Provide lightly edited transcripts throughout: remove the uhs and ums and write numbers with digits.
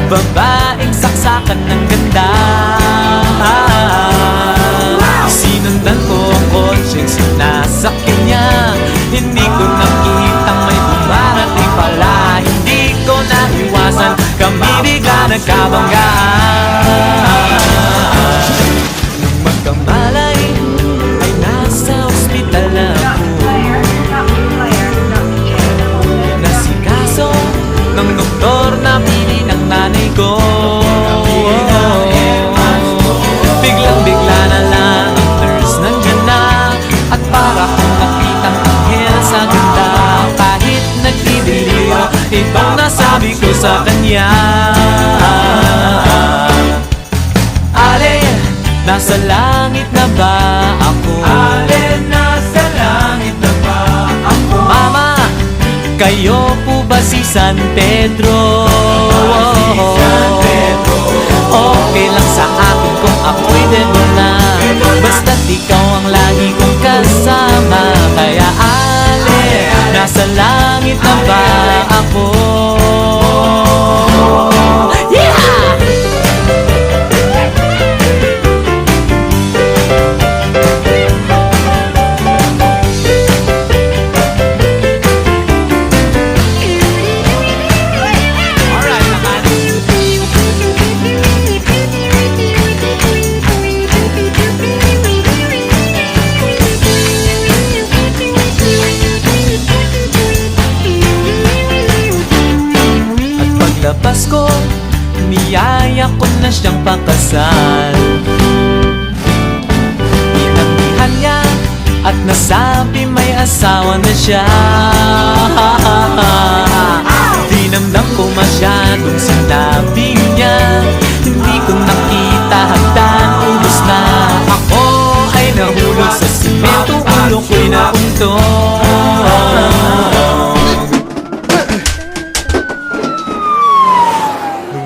babaeng saksakan ng ganda. Sinundan ko ang conscience na nasa kanya. Hindi ko nakitang may dumarating pala. Hindi ko naiwasan, kami bigla nagkabanggaan. Nung magkamalay ay nasa ospital na ako. Nasikaso ng doktor na pili ng nanay ko. Biglang-bigla na lang ang nurse nandyan na, at para kong nakitang anghel sa ganda. Kahit nagdidilyo, itong nasabi ko sa kanya. Alin, nasa langit na ba ako? Alin, nasa langit na ba ako? Mama, kayo po ba si San Pedro? Okay lang sa akin kung ako'y devil na, basta't ikaw ang lagi kong kasama. Kaya alin, nasa langit na ba ako? Yeah! Paglabas ko, niyaya ko na siyang pakasal. Inamihan niya at nasabi may asawa na siya. Dinamdam ko masyadong sinabi niya. Hindi ko nakita hagdan, ubos na. Ako ay nahulog sa simento, ulo ko'y nauntog.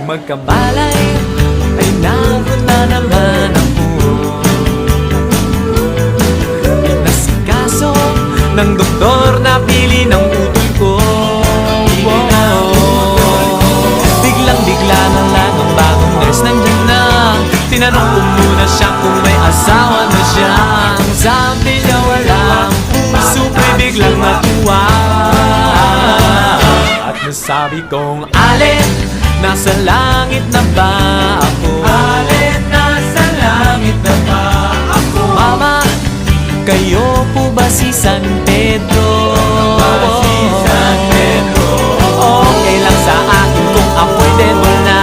Magkamalay ay naguna naman ako. Pinasikaso ng doktor na pili ng utol ko. Biglang-bigla na lang ang bagong nurse nandyan na. Tinanong ko muna siya kung may asawa na siya. Ang sabi niya walang puso, ko'y biglang natuwa. At nasabi kong, alin, nasa langit na ba ako? Alin, nasa langit na ba ako? Mama, kayo po ba si San Pedro? Si San Pedro. Okay lang sa akin kung ako'y devil na,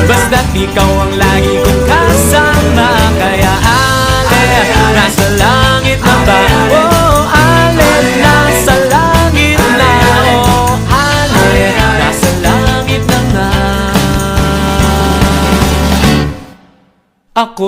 basta't ikaw ang lagi kong kasama. Kaya alin, nasa langit na ba? Oh, alin, nasa langit na. Oh, alin, nasa langit na nga ako.